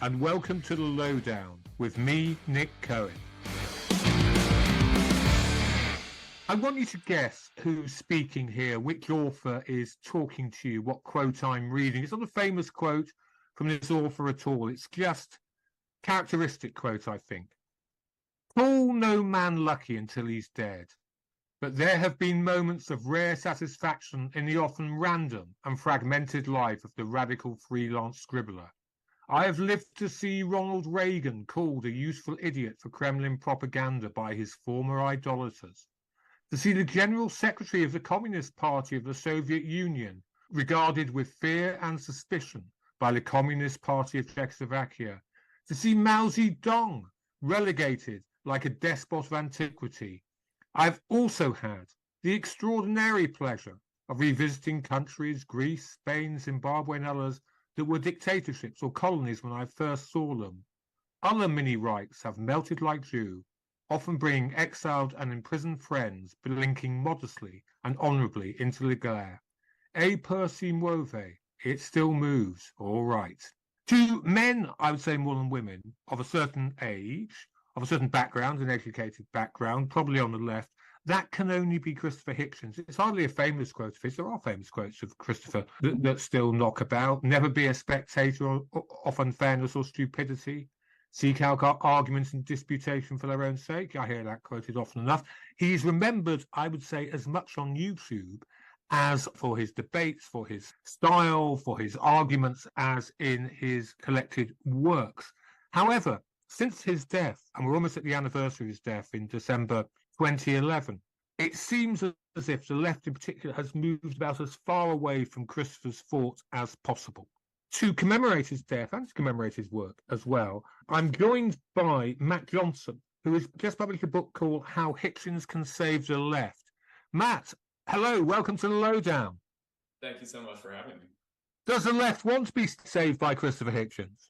and welcome to The Lowdown with me, Nick Cohen. I want you to guess who's speaking here, which author is talking to you, what quote I'm reading. It's not a famous quote from this author at all. It's just a characteristic quote, I think. Call no man lucky until he's dead, but there have been moments of rare satisfaction in the often random and fragmented life of the radical freelance scribbler. I have lived to see Ronald Reagan called a useful idiot for Kremlin propaganda by his former idolaters, to see the General Secretary of the Communist Party of the Soviet Union regarded with fear and suspicion by the Communist Party of Czechoslovakia, to see Mao Zedong relegated like a despot of antiquity. I've also had the extraordinary pleasure of revisiting countries, Greece, Spain, Zimbabwe and others, that were dictatorships or colonies when I first saw them. Other mini-Reichs have melted like dew, often bringing exiled and imprisoned friends blinking modestly and honourably into the glare. E per si muove, it still moves, all right. To men, I would say more than women, of a certain age, of a certain background, an educated background, probably on the left, that can only be Christopher Hitchens. It's hardly a famous quote of his. There are famous quotes of Christopher that still knock about. Never be a spectator of unfairness or stupidity. Seek out arguments and disputation for their own sake. I hear that quoted often enough. He's remembered, I would say, as much on YouTube as for his debates, for his style, for his arguments, as in his collected works. However, since his death, and we're almost at the anniversary of his death in December 2011, it seems as if the left in particular has moved about as far away from Christopher's thought as possible. To commemorate his death and to commemorate his work as well, I'm joined by Matt Johnson, who has just published a book called How Hitchens Can Save the Left. Matt, hello, welcome to The Lowdown. Thank you so much for having me. Does the left want to be saved by Christopher Hitchens?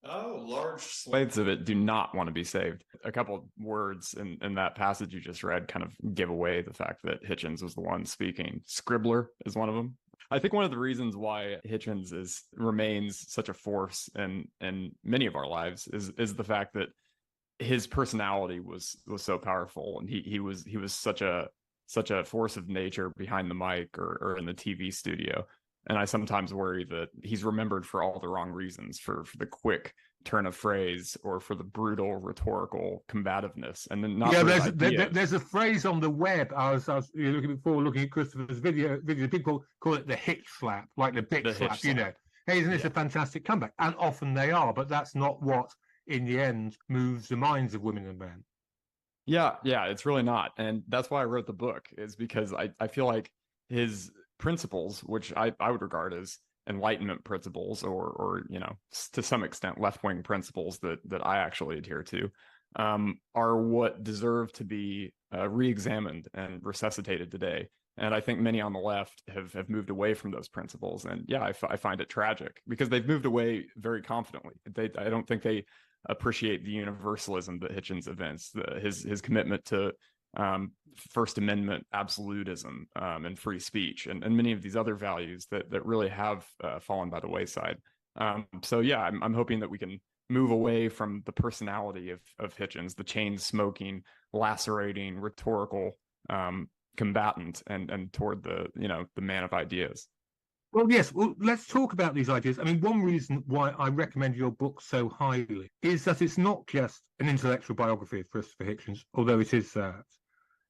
Oh, large swathes of it do not want to be saved. A couple of words in that passage you just read kind of give away the fact that Hitchens was the one speaking. Scribbler is one of them. I think one of the reasons why Hitchens remains such a force in many of our lives is the fact that his personality was so powerful, and he was such a force of nature behind the mic or in the TV studio. And I sometimes worry that he's remembered for all the wrong reasons, for the quick turn of phrase or for the brutal rhetorical combativeness, and then not. Yeah, there's a phrase on the web. I was looking at Christopher's video. People call it the Hitch slap, like the bitch slap. You know, hey, isn't this a fantastic comeback? And often they are, but that's not what, in the end, moves the minds of women and men. Yeah, it's really not, and that's why I wrote the book. Is because I feel like his principles, which I would regard as Enlightenment principles, or to some extent left-wing principles that I actually adhere to, are what deserve to be re-examined and resuscitated today. And I think many on the left have moved away from those principles, and I find it tragic because they've moved away very confidently. I don't think they appreciate the universalism that Hitchens evinces, his commitment to First Amendment absolutism and free speech, and many of these other values that really have fallen by the wayside. I'm hoping that we can move away from the personality of Hitchens, the chain smoking, lacerating, rhetorical combatant, and toward the man of ideas. Well, yes. Well, let's talk about these ideas. I mean, one reason why I recommend your book so highly is that it's not just an intellectual biography of Christopher Hitchens, although it is that.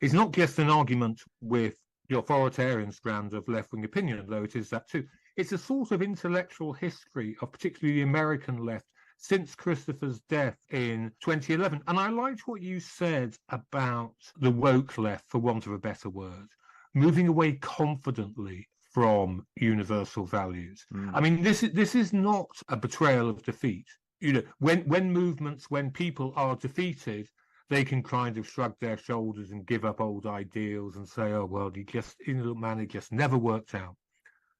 It's not just an argument with the authoritarian strand of left-wing opinion, though it is that too. It's a sort of intellectual history of particularly the American left since Christopher's death in 2011. And I liked what you said about the woke left, for want of a better word, moving away confidently from universal values. I mean, this is not a betrayal of defeat. You know, when people are defeated, they can kind of shrug their shoulders and give up old ideals and say, oh, well, it just never worked out.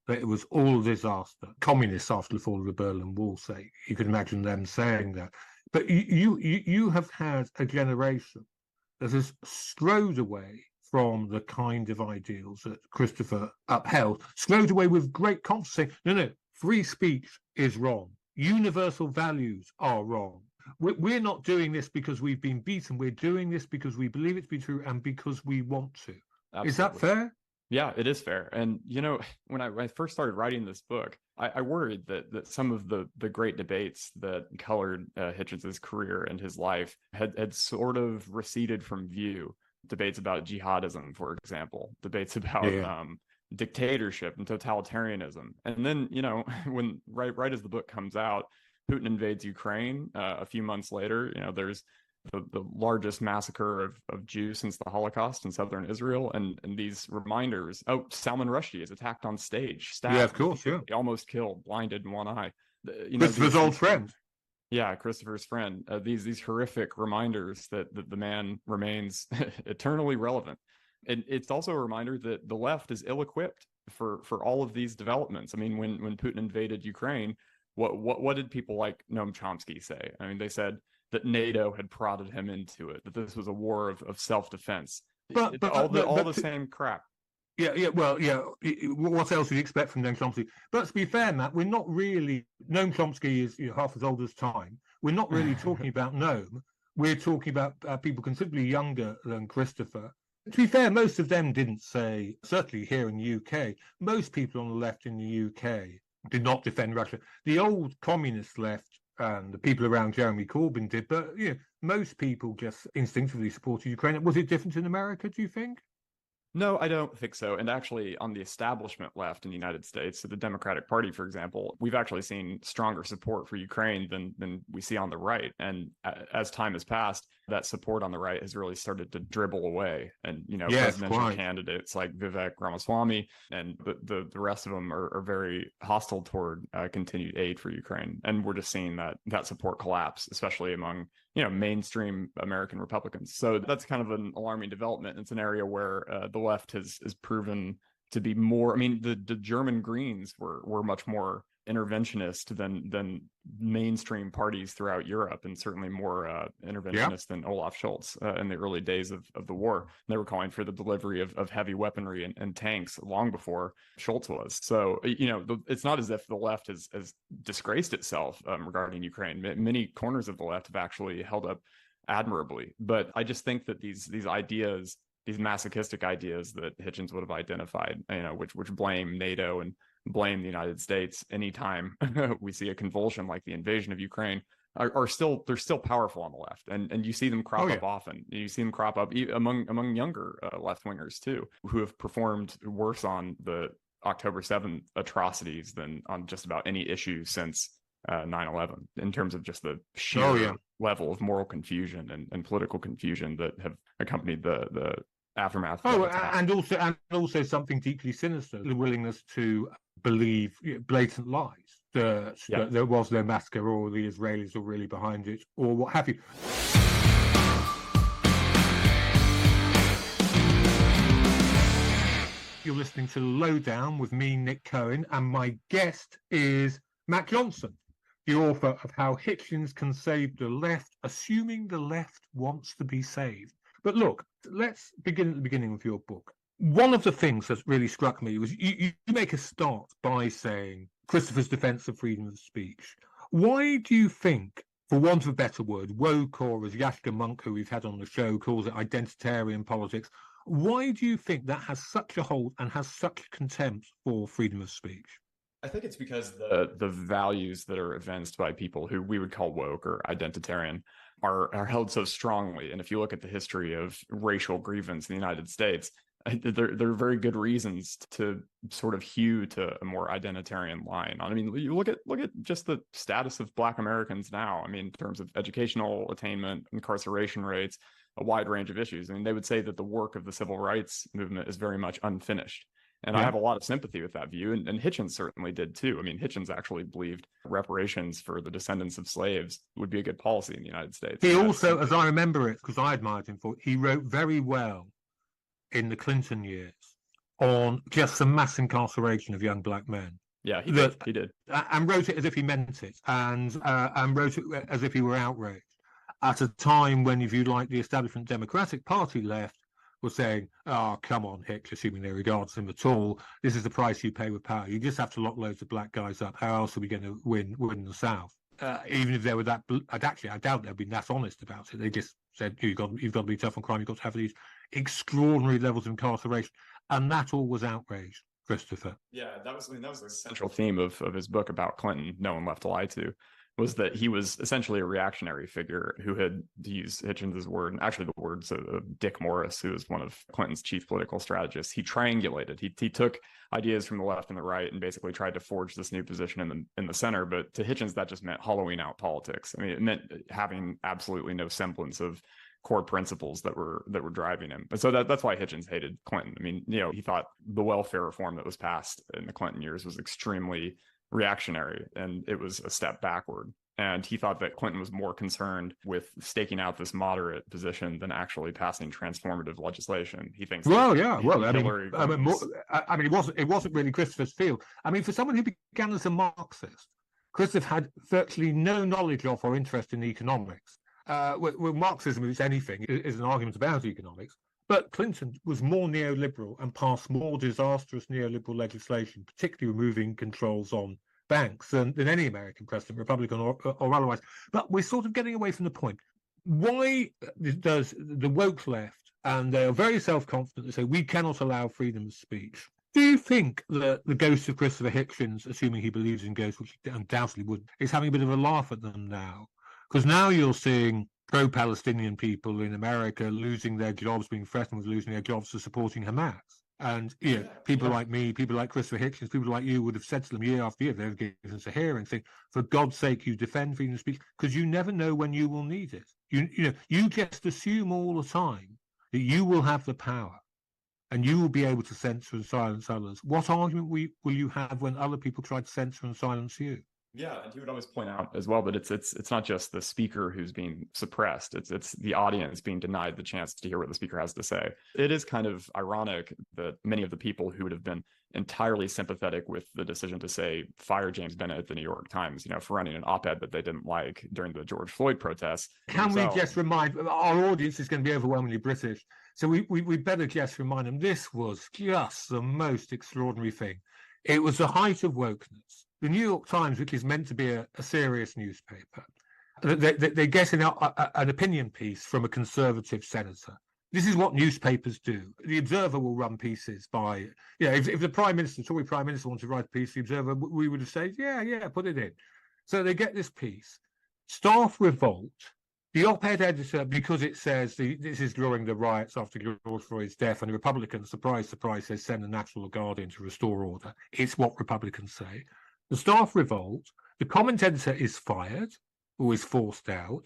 That it was all a disaster. Communists after the fall of the Berlin Wall say, you can imagine them saying that. But you have had a generation that has strode away from the kind of ideals that Christopher upheld, strode away with great confidence, saying, no, free speech is wrong. universal values are wrong. We're not doing this because we've been beaten. We're doing this because we believe it to be true and because we want to. Absolutely. Is that fair? Yeah, it is fair. And, when I first started writing this book, I worried that some of the great debates that colored Hitchens' career and his life had sort of receded from view. Debates about jihadism, for example, debates about dictatorship and totalitarianism. And then, when right as the book comes out, Putin invades Ukraine. A few months later, there's the largest massacre of Jews since the Holocaust in southern Israel, and these reminders. Oh, Salman Rushdie is attacked on stage, stabbed. Yeah, of course, yeah. Almost killed, blinded in one eye. Christopher's old friend. Yeah, Christopher's friend. These horrific reminders that the man remains eternally relevant. And it's also a reminder that the left is ill-equipped for all of these developments. I mean, when Putin invaded Ukraine, what did people like Noam Chomsky say? I mean, they said that NATO had prodded him into it, that this was a war of self-defense. But all the same crap. Yeah. Well, yeah. What else would you expect from Noam Chomsky? But to be fair, Matt, we're not really. Noam Chomsky is half as old as time. We're not really talking about Noam. We're talking about people considerably younger than Christopher. To be fair, most of them didn't say. Certainly here in the UK, most people on the left in the UK did not defend Russia. The old communist left and the people around Jeremy Corbyn did, but most people just instinctively supported Ukraine. Was it different in America, do you think? No, I don't think so. And actually, on the establishment left in the United States, so the Democratic Party, for example, we've actually seen stronger support for Ukraine than we see on the right. And as time has passed, that support on the right has really started to dribble away. And, presidential candidates like Vivek Ramaswamy and the rest of them are very hostile toward continued aid for Ukraine. And we're just seeing that support collapse, especially among mainstream American Republicans. So that's kind of an alarming development. It's an area where the left has proven to be more. I mean, the German Greens were much more interventionist than mainstream parties throughout Europe, and certainly more interventionist than Olaf Scholz in the early days of the war. And they were calling for the delivery of heavy weaponry and tanks long before Scholz was. So, it's not as if the left has disgraced itself regarding Ukraine. Many corners of the left have actually held up admirably. But I just think that these ideas, these masochistic ideas that Hitchens would have identified, which blame NATO and blame the United States anytime we see a convulsion like the invasion of Ukraine, they're still powerful on the left, and you see them crop up often. You see them crop up among younger left-wingers too, who have performed worse on the October 7th atrocities than on just about any issue since 9/11, in terms of just the sheer level of moral confusion and political confusion that have accompanied the aftermath. And also something deeply sinister: the willingness to believe blatant lies. That there was no massacre, or the Israelis were really behind it, or what have you. You're listening to The Lowdown with me, Nick Cohen, and my guest is Matt Johnson, the author of How Hitchens Can Save the Left, assuming the left wants to be saved. But look, let's begin at the beginning of your book. One of the things that really struck me was you make a start by saying Christopher's defense of freedom of speech. Why do you think, for want of a better word, woke, or as Yashka Monk, who we've had on the show, calls it identitarian politics, why do you think that has such a hold and has such contempt for freedom of speech? I think it's because the values that are evinced by people who we would call woke or identitarian are held so strongly. And if you look at the history of racial grievance in the United States, there are very good reasons to sort of hew to a more identitarian line. I mean, you look at just the status of Black Americans now. I mean, in terms of educational attainment, incarceration rates, a wide range of issues. I mean, they would say that the work of the civil rights movement is very much unfinished. And I have a lot of sympathy with that view. And Hitchens certainly did too. I mean, Hitchens actually believed reparations for the descendants of slaves would be a good policy in the United States. He also, as I remember it, because I admired him for it, he wrote very well in the Clinton years on just the mass incarceration of young Black men. Yeah, he did. And wrote it as if he meant it, and wrote it as if he were outraged. At a time when, if you like, the establishment Democratic Party left were saying, "Oh, come on, Hitch," assuming they regard him at all. This is the price you pay with power. You just have to lock loads of black guys up. How else are we going to win the South? Even if they were that, I doubt they'd been that honest about it. They just said, you've got to be tough on crime. You've got to have these extraordinary levels of incarceration, and that all was outraged, Christopher. Yeah, that was the central theme of his book about Clinton, No One Left to Lie To, was that he was essentially a reactionary figure who had, to use Hitchens' word, and actually the words of Dick Morris, who was one of Clinton's chief political strategists. He triangulated. He took ideas from the left and the right and basically tried to forge this new position in the center. But to Hitchens, that just meant hollowing out politics. I mean, it meant having absolutely no semblance of core principles that were driving him. And so that's why Hitchens hated Clinton. I mean, he thought the welfare reform that was passed in the Clinton years was extremely reactionary, and it was a step backward. And he thought that Clinton was more concerned with staking out this moderate position than actually passing transformative legislation. He thinks. Well, yeah. Well, it wasn't really Christopher's field. I mean, for someone who began as a Marxist, Christopher had virtually no knowledge of or interest in economics. Well, Marxism, if it's anything, is an argument about economics. But Clinton was more neoliberal and passed more disastrous neoliberal legislation, particularly removing controls on banks, than any American president, Republican or otherwise. But we're sort of getting away from the point. Why does the woke left, and they are very self-confident, they say we cannot allow freedom of speech? Do you think that the ghost of Christopher Hitchens, assuming he believes in ghosts, which he undoubtedly would, is having a bit of a laugh at them now? Because now you're seeing pro-Palestinian people in America losing their jobs, being threatened with losing their jobs for supporting Hamas. And people like me, people like Christopher Hitchens, people like you would have said to them year after year, they've given us a hearing, saying, for God's sake, you defend freedom of speech, because you never know when you will need it. You just assume all the time that you will have the power and you will be able to censor and silence others. What argument will you have when other people try to censor and silence you? Yeah, and he would always point out as well that it's not just the speaker who's being suppressed; it's the audience being denied the chance to hear what the speaker has to say. It is kind of ironic that many of the people who would have been entirely sympathetic with the decision to say fire James Bennett at the New York Times, for running an op-ed that they didn't like during the George Floyd protests. Can we just remind our audience is going to be overwhelmingly British, so we better just remind them this was just the most extraordinary thing. It was the height of wokeness. The New York Times, which is meant to be a serious newspaper, they get an opinion piece from a conservative senator. This is what newspapers do. The Observer will run pieces by, if the Prime Minister, Tory Prime Minister, wanted to write a piece, the Observer, we would have said, yeah, put it in. So they get this piece. Staff revolt. The op-ed editor, because it says this is during the riots after George Floyd's death, and the Republicans, surprise, surprise, says send the National Guard in to restore order. It's what Republicans say. The staff revolt. The comment editor is fired or is forced out.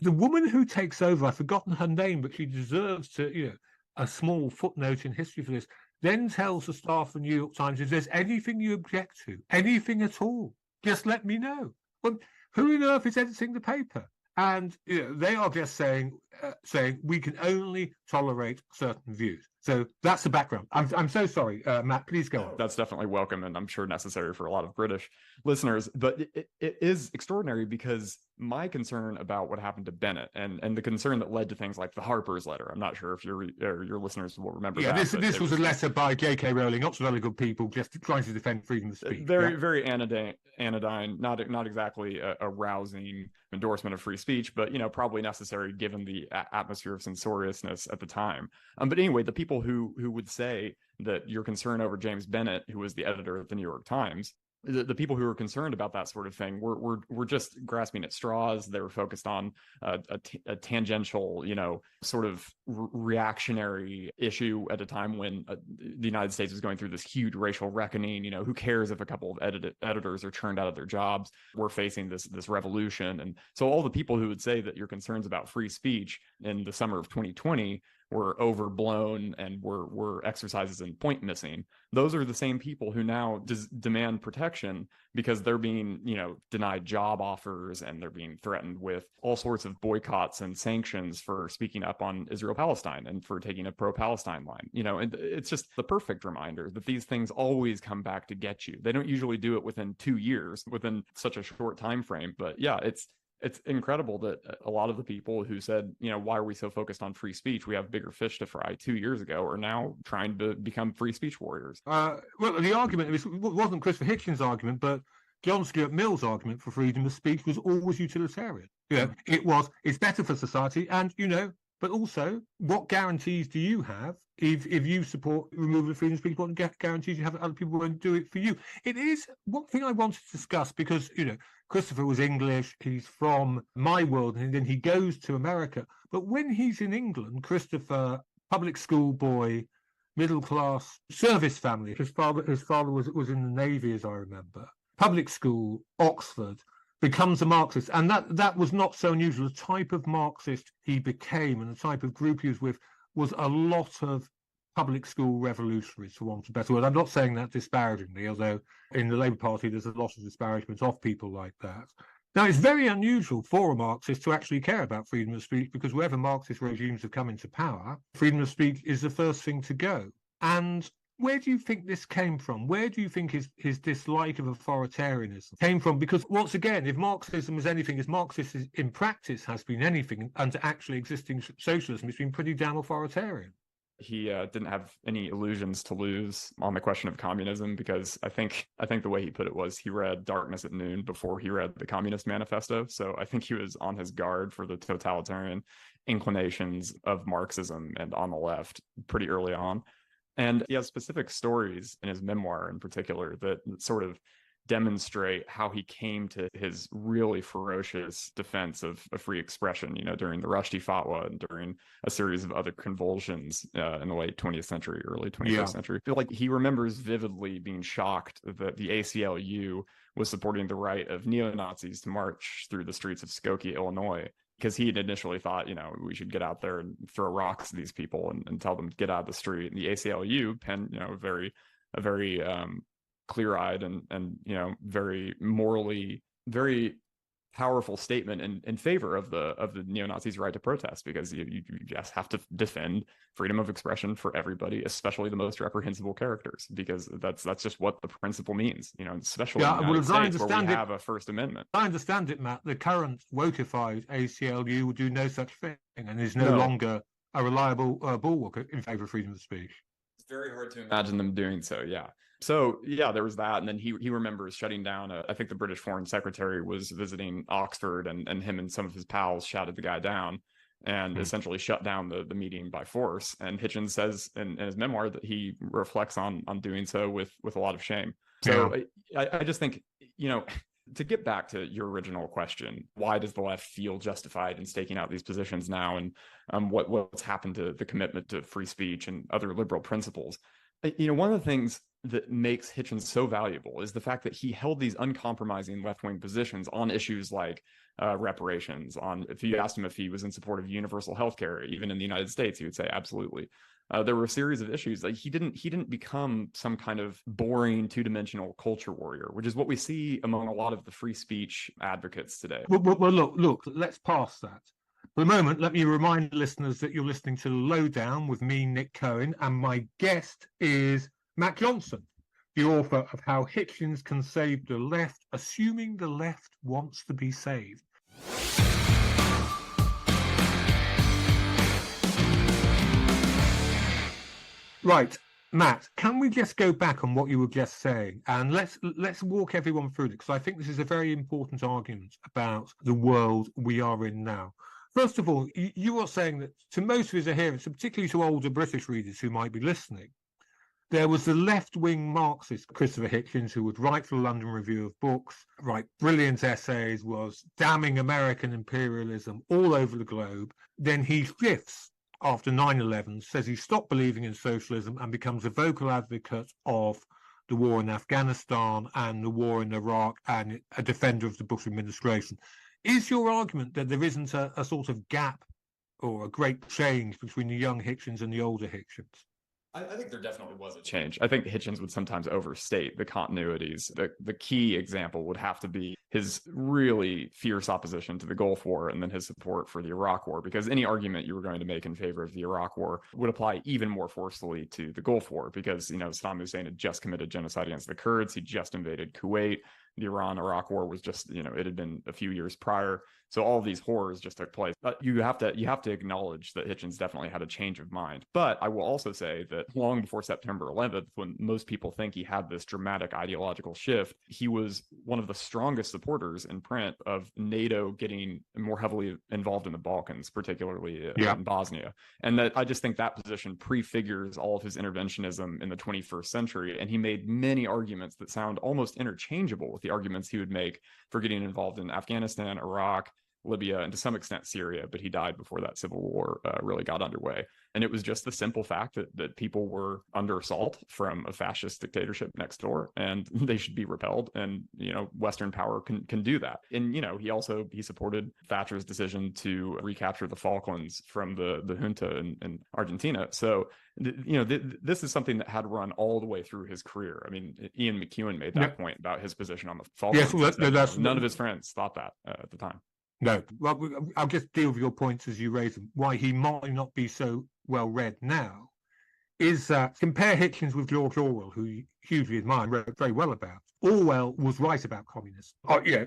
The woman who takes over, I've forgotten her name, but she deserves to, a small footnote in history for this, then tells the staff of the New York Times, if there's anything you object to, anything at all, just let me know. Well, who on earth is editing the paper? And they are just saying we can only tolerate certain views. So that's the background. I'm so sorry, Matt. Please go on. That's definitely welcome, and I'm sure necessary for a lot of British listeners. But it is extraordinary because my concern about what happened to Bennett and the concern that led to things like the Harper's letter. I'm not sure if your listeners will remember. Yeah, this was a letter by J.K. Rowling, lots of other good people, just trying to defend freedom of speech. Very anodyne, not exactly a rousing endorsement of free speech, but probably necessary given the atmosphere of censoriousness at the time. But anyway, the people who would say that your concern over James Bennett, who was the editor of the New York Times, the people who were concerned about that sort of thing were just grasping at straws. They were focused on a tangential, sort of reactionary issue at a time when the United States was going through this huge racial reckoning. Who cares if a couple of editors are turned out of their jobs? We're facing this revolution. And so all the people who would say that your concerns about free speech in the summer of 2020 were overblown and were exercises in point missing. Those are the same people who now demand protection because they're being, denied job offers and they're being threatened with all sorts of boycotts and sanctions for speaking up on Israel-Palestine and for taking a pro-Palestine line. And it's just the perfect reminder that these things always come back to get you. They don't usually do it within 2 years, within such a short time frame. But yeah, it's incredible that a lot of the people who said, why are we so focused on free speech? We have bigger fish to fry 2 years ago are now trying to become free speech warriors. Well, the argument wasn't Christopher Hitchens' argument, but John Stuart Mill's argument for freedom of speech was always utilitarian. It's better for society, and but also, what guarantees do you have if you support removal of freedom of speech? What guarantees you have that other people won't do it for you? It is one thing I wanted to discuss because, Christopher was English, he's from my world, and then he goes to America. But when he's in England, Christopher, public school boy, middle class, service family, his father was in the Navy, as I remember, public school, Oxford, becomes a Marxist, and that was not so unusual. The type of Marxist he became and the type of group he was with was a lot of public school revolutionaries, for want of a better word. I'm not saying that disparagingly, although in the Labour Party there's a lot of disparagement of people like that. Now, it's very unusual for a Marxist to actually care about freedom of speech, because wherever Marxist regimes have come into power, freedom of speech is the first thing to go. And where do you think this came from? Where do you think his dislike of authoritarianism came from? Because once again, if Marxism is anything, as Marxist in practice has been anything, under actually existing socialism, it's been pretty damn authoritarian. He didn't have any illusions to lose on the question of communism, because I think the way he put it was he read Darkness at Noon before he read the Communist Manifesto. So I think he was on his guard for the totalitarian inclinations of Marxism and on the left pretty early on. And he has specific stories in his memoir in particular that sort of demonstrate how he came to his really ferocious defense of free expression, during the Rushdie Fatwa and during a series of other convulsions in the late 20th century, early 21st century. I feel like he remembers vividly being shocked that the ACLU was supporting the right of neo-Nazis to march through the streets of Skokie, Illinois, because he had initially thought, we should get out there and throw rocks at these people and tell them to get out of the street. And the ACLU penned, a very clear-eyed and very morally, very powerful statement in favor of the neo-Nazis' right to protest, because you just have to defend freedom of expression for everybody, especially the most reprehensible characters, because that's just what the principle means, especially in the United States, where we have a First Amendment. I understand it, Matt. The current wokified ACLU will do no such thing and is no longer a reliable bulwark in favor of freedom of speech. It's very hard to imagine them doing so, yeah. So, there was that. And then he remembers shutting down, I think the British Foreign Secretary was visiting Oxford, and him and some of his pals shouted the guy down and essentially shut down the meeting by force. And Hitchens says in his memoir that he reflects on doing so with a lot of shame. So I just think, to get back to your original question, why does the left feel justified in staking out these positions now? And what's happened to the commitment to free speech and other liberal principles? One of the things that makes Hitchens so valuable is the fact that he held these uncompromising left-wing positions on issues like reparations. If you asked him if he was in support of universal health care, even in the United States, he would say absolutely. There were a series of issues that he didn't become some kind of boring two-dimensional culture warrior, which is what we see among a lot of the free speech advocates today. Well, look, let's pass that. For the moment, let me remind listeners that you're listening to The Lowdown with me, Nick Cohen, and my guest is Matt Johnson, the author of How Hitchens Can Save the Left, Assuming the Left Wants to Be Saved. Right, Matt, can we just go back on what you were just saying, and let's walk everyone through it, because I think this is a very important argument about the world we are in now. First of all, you are saying that to most of his adherents, particularly to older British readers who might be listening, there was the left-wing Marxist Christopher Hitchens, who would write for the London Review of Books, write brilliant essays, was damning American imperialism all over the globe. Then he shifts after 9/11, says he stopped believing in socialism and becomes a vocal advocate of the war in Afghanistan and the war in Iraq, and a defender of the Bush administration. Is your argument that there isn't a sort of gap or a great change between the young Hitchens and the older Hitchens? I think there definitely was a change. I think Hitchens would sometimes overstate the continuities. The key example would have to be his really fierce opposition to the Gulf War and then his support for the Iraq War, because any argument you were going to make in favor of the Iraq War would apply even more forcefully to the Gulf War, because, Saddam Hussein had just committed genocide against the Kurds. He just invaded Kuwait. The Iran-Iraq War was just, it had been a few years prior. So all of these horrors just took place. But you have to acknowledge that Hitchens definitely had a change of mind. But I will also say that long before September 11th, when most people think he had this dramatic ideological shift, he was one of the strongest supporters in print of NATO getting more heavily involved in the Balkans, particularly in Bosnia. And that I just think that position prefigures all of his interventionism in the 21st century. And he made many arguments that sound almost interchangeable with the arguments he would make for getting involved in Afghanistan, Iraq, Libya, and to some extent Syria, but he died before that civil war really got underway. And it was just the simple fact that people were under assault from a fascist dictatorship next door, and they should be repelled. And, Western power can do that. And, he supported Thatcher's decision to recapture the Falklands from the junta in Argentina. So, this is something that had run all the way through his career. I mean, Ian McEwan made that point about his position on the Falklands. Yes, none of his friends thought that at the time. No, well, I'll just deal with your points as you raise them. Why he might not be so well read now is that compare Hitchens with George Orwell, who you hugely admire and wrote very well about. Orwell was right about communism,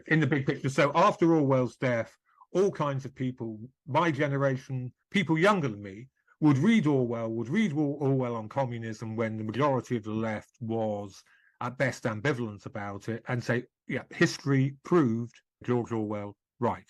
in the big picture. So after Orwell's death, all kinds of people, my generation, people younger than me, would read Orwell on communism when the majority of the left was at best ambivalent about it, and say, history proved George Orwell right.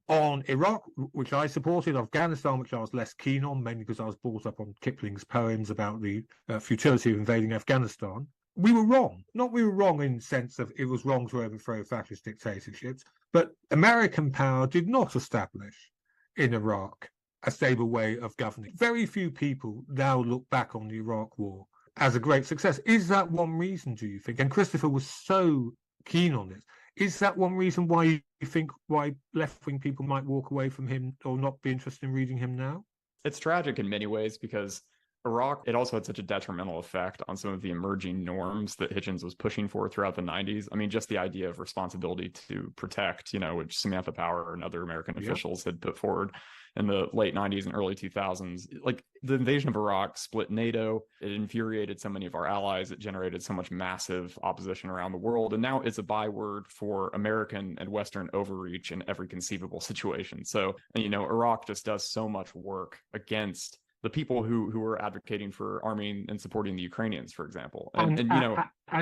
On Iraq, which I supported, Afghanistan, which I was less keen on, mainly because I was brought up on Kipling's poems about the futility of invading Afghanistan, we were wrong. Not we were wrong in the sense of it was wrong to overthrow fascist dictatorships, but American power did not establish in Iraq a stable way of governing. Very few people now look back on the Iraq War as a great success. Is that one reason, do you think? And Christopher was so keen on this. Is that one reason why you think why left-wing people might walk away from him or not be interested in reading him now? It's tragic in many ways, because Iraq, it also had such a detrimental effect on some of the emerging norms that Hitchens was pushing for throughout the 90s. I mean, just the idea of responsibility to protect, which Samantha Power and other American officials had put forward in the late 90s and early 2000s. Like, the invasion of Iraq split NATO. It infuriated so many of our allies. It generated so much massive opposition around the world. And now it's a byword for American and Western overreach in every conceivable situation. So, Iraq just does so much work against the people who are advocating for arming and supporting the Ukrainians, for example. And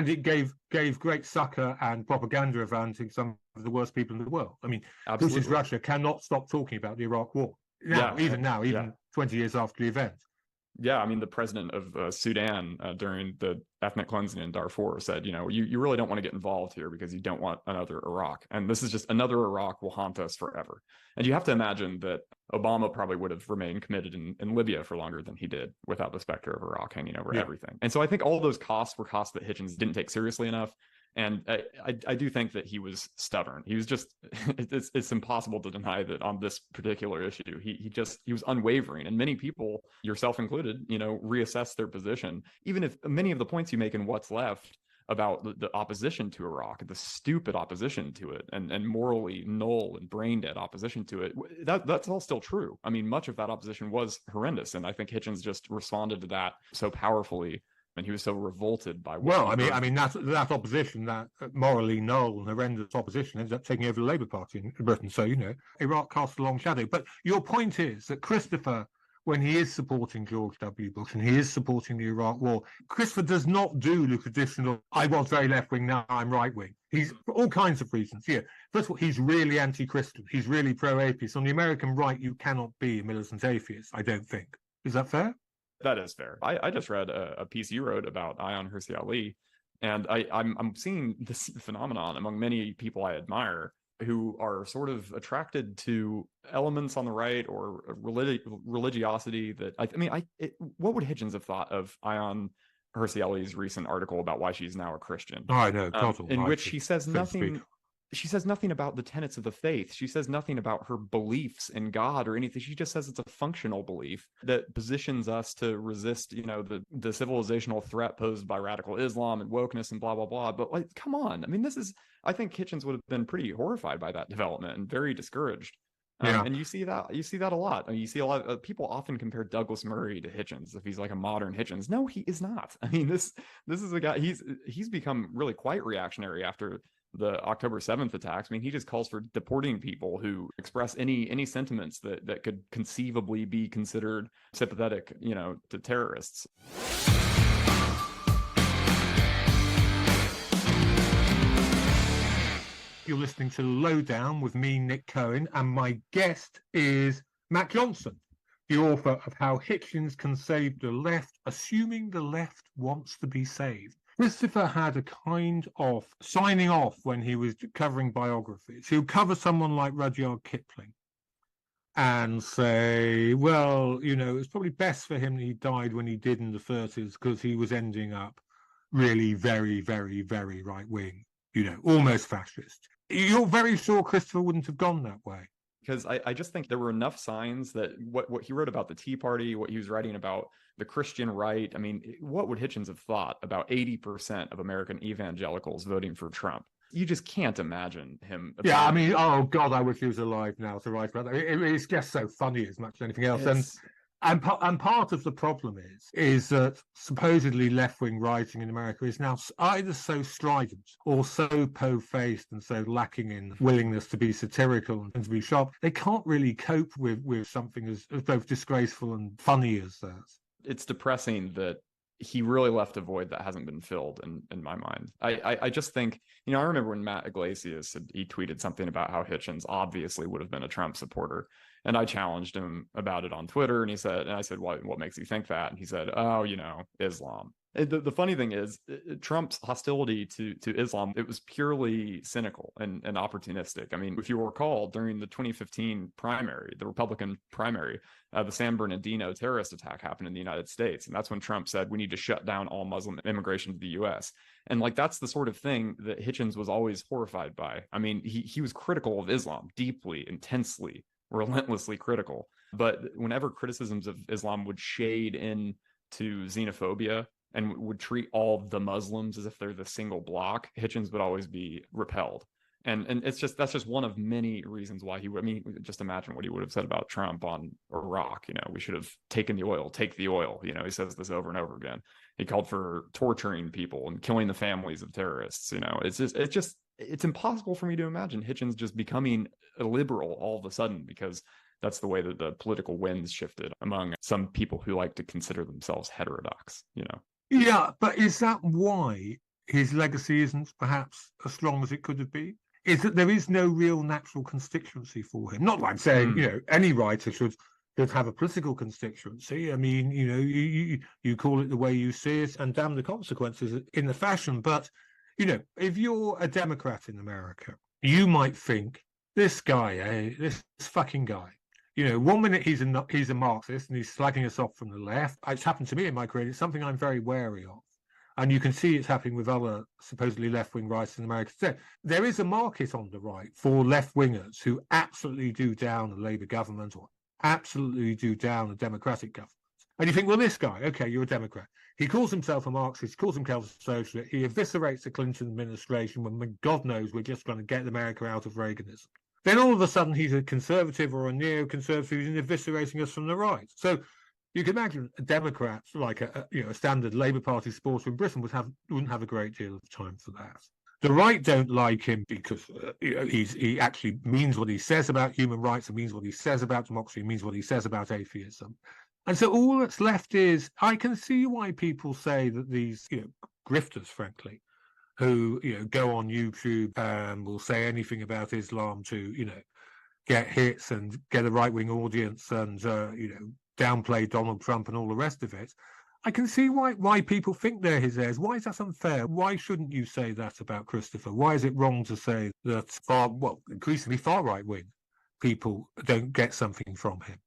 it gave great succor and propaganda advantage some of the worst people in the world. I mean, Putin's Russia cannot stop talking about the Iraq War. Even 20 years after the event. Yeah, I mean, the president of Sudan during the ethnic cleansing in Darfur said, you really don't want to get involved here because you don't want another Iraq. And this is just another Iraq will haunt us forever. And you have to imagine that Obama probably would have remained committed in Libya for longer than he did without the specter of Iraq hanging over everything. And so I think all those costs were costs that Hitchens didn't take seriously enough. And I do think that he was stubborn. He was just, it's impossible to deny that on this particular issue, he was unwavering. And many people, yourself included, reassess their position, even if many of the points you make in What's Left about the opposition to Iraq, the stupid opposition to it, and morally null and brain dead opposition to it, that's all still true. I mean, much of that opposition was horrendous. And I think Hitchens just responded to that so powerfully. And he was so revolted by what I mean that opposition, that morally null and horrendous opposition, ended up taking over the Labour Party in Britain. So, Iraq cast a long shadow. But your point is that Christopher, when he is supporting George W. Bush and he is supporting the Iraq War, Christopher does not do the traditional, I was very left-wing, now I'm right-wing. He's, for all kinds of reasons, First of all, he's really anti-Christian. He's really pro-atheist. On the American right, you cannot be a militant atheist, I don't think. Is that fair? That is fair. I just read a piece you wrote about Ayaan Hirsi Ali, and I'm seeing this phenomenon among many people I admire who are sort of attracted to elements on the right or religiosity that what would Hitchens have thought of Ayaan Hirsi Ali's recent article about why she's now a Christian? Oh, I know, in which she says nothing. she says nothing about the tenets of the faith. She says nothing about her beliefs in God or anything. She just says it's a functional belief that positions us to resist, you know, the civilizational threat posed by radical Islam and wokeness and blah, blah, blah. But like, come on. I mean, I think Hitchens would have been pretty horrified by that development and very discouraged. Yeah. And you see that a lot. I mean, you see a lot of people often compare Douglas Murray to Hitchens if he's like a modern Hitchens. No, he is not. I mean, this is a guy. He's become really quite reactionary after the October 7th attacks. I mean, he just calls for deporting people who express any sentiments that could conceivably be considered sympathetic, you know, to terrorists. You're listening to Lowdown with me, Nick Cohen, and my guest is Matt Johnson, the author of How Hitchens Can Save the Left, Assuming the Left Wants to Be Saved. Christopher had a kind of signing off when he was covering biographies. He would cover someone like Rudyard Kipling and say, well, you know, it's probably best for him that he died when he did in the 30s because he was ending up really very, very, very right-wing, you know, almost fascist. You're very sure Christopher wouldn't have gone that way? Because I just think there were enough signs that what he wrote about the Tea Party, what he was writing about the Christian right. I mean, what would Hitchens have thought about 80% of American evangelicals voting for Trump? You just can't imagine him. Yeah, I mean, oh God, I wish he was alive now to write about that. It's just so funny as much as anything else. And part of the problem is that supposedly left-wing writing in America is now either so strident or so po-faced and so lacking in willingness to be satirical and to be sharp. They can't really cope with something as both disgraceful and funny as that. It's depressing that he really left a void that hasn't been filled in my mind. I just think, you know, I remember when Matt Iglesias he tweeted something about how Hitchens obviously would have been a Trump supporter. And I challenged him about it on Twitter, and I said, what makes you think that? And he said, oh, you know, Islam. The funny thing is, Trump's hostility to Islam, it was purely cynical and opportunistic. I mean, if you recall, during the 2015 primary, the Republican primary, the San Bernardino terrorist attack happened in the United States. And that's when Trump said, we need to shut down all Muslim immigration to the U.S. And like, that's the sort of thing that Hitchens was always horrified by. I mean, he was critical of Islam, deeply, intensely, relentlessly critical. But whenever criticisms of Islam would shade into xenophobia and would treat all the Muslims as if they're the single block, Hitchens would always be repelled. And that's just one of many reasons why he would. I mean, just imagine what he would have said about Trump on Iraq. You know, we should have taken the oil, take the oil. You know, he says this over and over again. He called for torturing people and killing the families of terrorists. You know, it's impossible for me to imagine Hitchens just becoming a liberal all of a sudden, because that's the way that the political winds shifted among some people who like to consider themselves heterodox, you know? Yeah, but is that why his legacy isn't perhaps as strong as it could have been? Is that there is no real natural constituency for him? Not like saying, you know, any writer should have a political constituency. I mean, you know, you call it the way you see it and damn the consequences in the fashion. But, you know, if you're a Democrat in America, you might think, this guy, this fucking guy, you know, one minute he's a Marxist and he's slagging us off from the left. It's happened to me in my career. It's something I'm very wary of. And you can see it's happening with other supposedly left-wing writers in America. So there is a market on the right for left-wingers who absolutely do down a Labour government or absolutely do down a Democratic government. And you think, well, this guy, okay, you're a Democrat. He calls himself a Marxist, calls himself a socialist. He eviscerates the Clinton administration when God knows we're just trying to get America out of Reaganism. Then all of a sudden he's a conservative or a neoconservative who's eviscerating us from the right. So you can imagine a Democrat, like a standard Labour Party supporter in Britain, wouldn't have a great deal of time for that. The right don't like him because he actually means what he says about human rights, and means what he says about democracy, and means what he says about atheism. And so all that's left is, I can see why people say that these, you know, grifters, frankly, who, you know, go on YouTube and will say anything about Islam to, you know, get hits and get a right-wing audience and, you know, downplay Donald Trump and all the rest of it. I can see why people think they're his heirs. Why is that unfair? Why shouldn't you say that about Christopher? Why is it wrong to say that increasingly far right-wing people don't get something from him?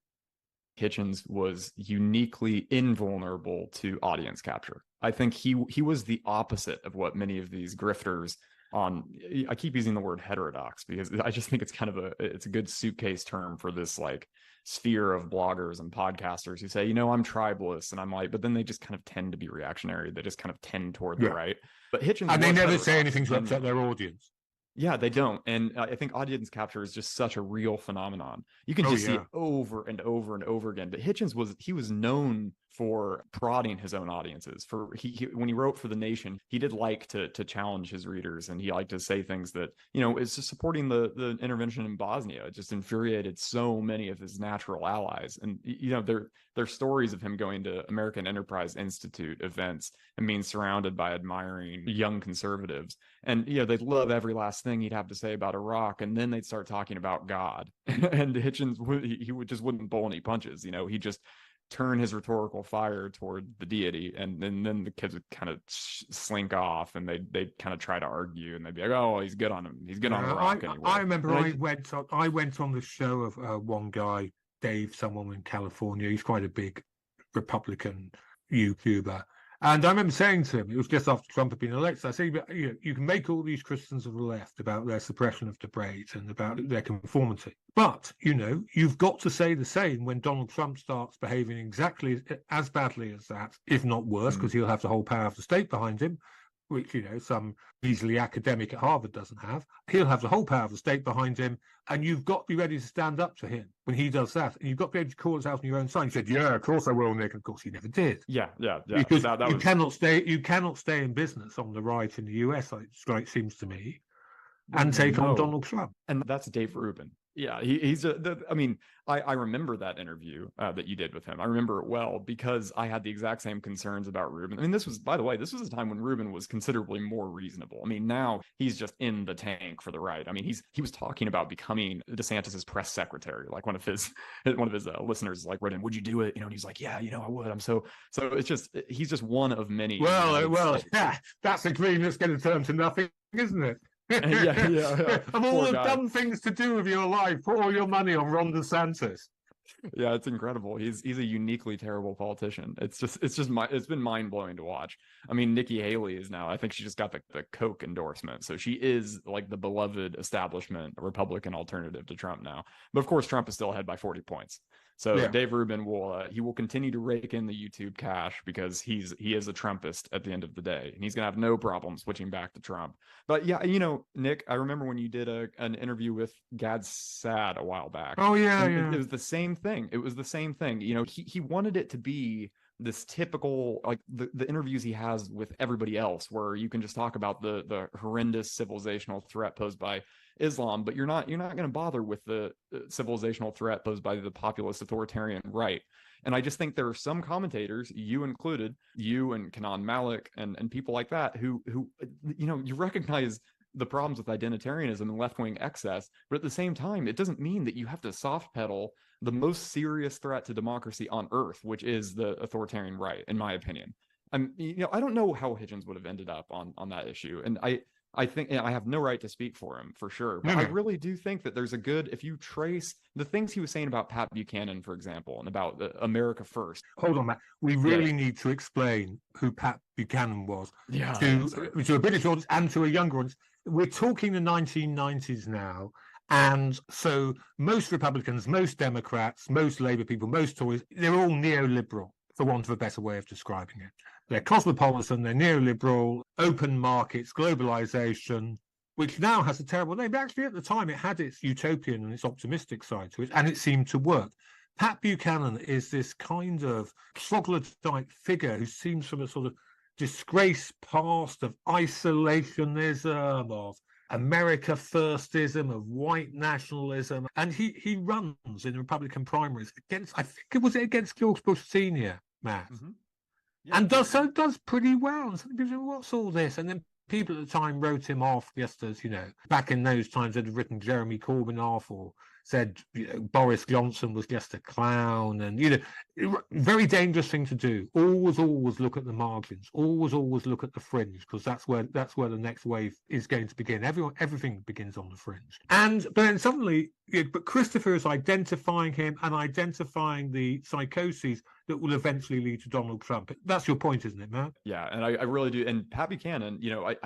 Hitchens was uniquely invulnerable to audience capture. I think he was the opposite of what many of these grifters on, I keep using the word heterodox because I just think it's kind of it's a good suitcase term for this like sphere of bloggers and podcasters who say, you know, I'm tribalist, and I'm like, but then they just kind of tend to be reactionary. They just kind of tend toward the right. But Hitchens, and they was never say heterodox, anything to upset their audience. Yeah, they don't. And I think audience capture is just such a real phenomenon. You can just see it over and over and over again. But Hitchens was known for prodding his own audiences. For he when he wrote for The Nation, he did like to challenge his readers, and he liked to say things that, you know, is just supporting the intervention in Bosnia. It just infuriated so many of his natural allies. And, you know, there's stories of him going to American Enterprise Institute events and being surrounded by admiring young conservatives. And, you know, they'd love every last thing he'd have to say about Iraq, and then they'd start talking about God. And Hitchens, he wouldn't pull any punches. You know, he just turn his rhetorical fire toward the deity, and then the kids would kind of slink off, and they'd kind of try to argue, and they'd be like, oh, he's good on him, he's good on Iraq anyway. I remember I went on the show of one guy, Dave, someone in California. He's quite a big Republican YouTuber. And I remember saying to him, it was just after Trump had been elected, I said, you know, you can make all these Christians of the left about their suppression of debate and about their conformity. But, you know, you've got to say the same when Donald Trump starts behaving exactly as badly as that, if not worse, because he'll have the whole power of the state behind him, which, you know, some measly academic at Harvard doesn't have. He'll have the whole power of the state behind him, and you've got to be ready to stand up to him when he does that. And you've got to be able to call us out on your own side. He said, yeah, of course I will, Nick. Of course he never did. Yeah. Because you cannot stay in business on the right in the US, it seems to me, and take on Donald Trump. And that's Dave Rubin. Yeah, I remember that interview that you did with him. I remember it well because I had the exact same concerns about Rubin. I mean, this was a time when Rubin was considerably more reasonable. I mean, now he's just in the tank for the right. I mean, he was talking about becoming DeSantis's press secretary. Like one of his listeners like wrote in, "Would you do it?" You know, and he's like, "Yeah, you know, I would." It's just he's just one of many. Well, that's a dream that's going to turn to nothing, isn't it? Yeah. Of all the dumb things to do with your life, put all your money on Ron DeSantis. Yeah, it's incredible. He's a uniquely terrible politician. It's been mind blowing to watch. I mean, Nikki Haley is now, I think she just got the Coke endorsement, so she is like the beloved establishment Republican alternative to Trump now. But of course, Trump is still ahead by 40 points. So Dave Rubin will continue to rake in the YouTube cash because he is a Trumpist at the end of the day, and he's gonna have no problem switching back to Trump. But yeah, you know, Nick, I remember when you did an interview with Gad Saad a while back. Oh yeah. It was the same thing. It was the same thing. You know, he wanted it to be this typical, like the interviews he has with everybody else, where you can just talk about the horrendous civilizational threat posed by Islam, but you're not going to bother with the civilizational threat posed by the populist authoritarian right. And I just think there are some commentators, you included, you and Kenan Malik and people like that, who you know, you recognize the problems with identitarianism and left-wing excess, but at the same time, it doesn't mean that you have to soft pedal the most serious threat to democracy on earth, which is the authoritarian right, in my opinion. You know, I don't know how Hitchens would have ended up on that issue, and I think, and I have no right to speak for him for sure, but I really do think that there's if you trace the things he was saying about Pat Buchanan, for example, and about America First. Hold on, Matt. We really need to explain who Pat Buchanan was to a British audience and to a younger audience. We're talking the 1990s now. And so most Republicans, most Democrats, most Labour people, most Tories, they're all neoliberal, for want of a better way of describing it. They're cosmopolitan, they're neoliberal, open markets, globalization, which now has a terrible name. But actually, at the time, it had its utopian and its optimistic side to it, and it seemed to work. Pat Buchanan is this kind of troglodyte figure who seems from a sort of disgraced past of isolationism, of America Firstism, of white nationalism, and he runs in the Republican primaries against, I think it was against George Bush Senior, Matt. Mm-hmm. Yeah, and does pretty well. And somebody goes, what's all this? And then people at the time wrote him off, just as, you know, back in those times they'd have written Jeremy Corbyn off or said Boris Johnson was just a clown, and very dangerous thing to do. Always look at the margins. Always look at the fringe, because that's where the next wave is going to begin. Everything begins on the fringe. But then suddenly, but Christopher is identifying him and identifying the psychoses that will eventually lead to Donald Trump. That's your point, isn't it, Matt? Yeah, and I really do. And Pat Buchanan,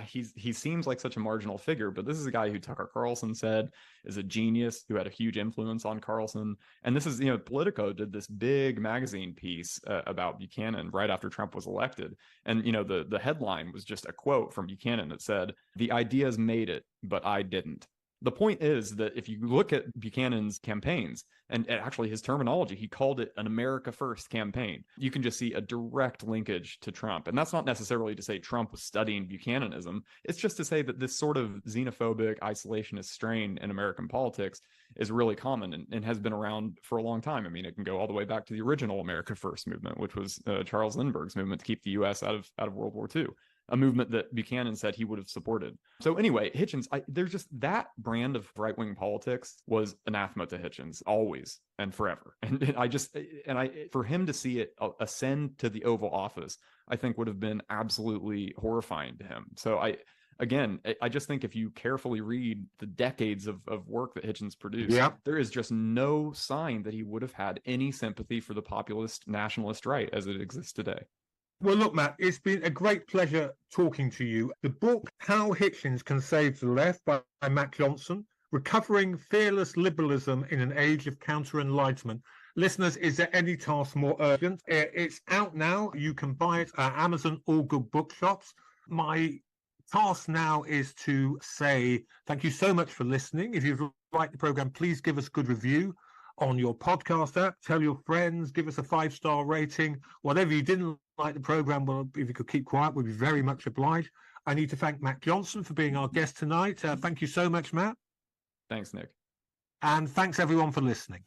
he seems like such a marginal figure, but this is a guy who Tucker Carlson said is a genius, who had a huge influence on Carlson. And this is, Politico did this big magazine piece about Buchanan right after Trump was elected. And, the headline was just a quote from Buchanan that said, "The ideas made it, but I didn't." The point is that if you look at Buchanan's campaigns, and actually his terminology, he called it an America First campaign. You can just see a direct linkage to Trump. And that's not necessarily to say Trump was studying Buchananism. It's just to say that this sort of xenophobic, isolationist strain in American politics is really common and has been around for a long time. I mean, it can go all the way back to the original America First movement, which was Charles Lindbergh's movement to keep the U.S. out of World War II. A movement that Buchanan said he would have supported. So anyway, Hitchens, there's just that brand of right-wing politics was anathema to Hitchens, always and forever. And for him to see it ascend to the Oval Office, I think would have been absolutely horrifying to him. So I just think if you carefully read the decades of work that Hitchens produced, there is just no sign that he would have had any sympathy for the populist nationalist right as it exists today. Well, look, Matt, it's been a great pleasure talking to you. The book, How Hitchens Can Save the Left by Matt Johnson, Recovering Fearless Liberalism in an Age of Counter-Enlightenment. Listeners, is there any task more urgent? It's out now. You can buy it at Amazon or good bookshops. My task now is to say thank you so much for listening. If you've liked the program, please give us a good review on your podcast app. Tell your friends, give us a 5-star rating. Whatever you didn't like the program, well, if you could keep quiet, we'd be very much obliged. I need to thank Matt Johnson for being our guest tonight. Thank you so much, Matt. Thanks, Nick. And thanks everyone for listening.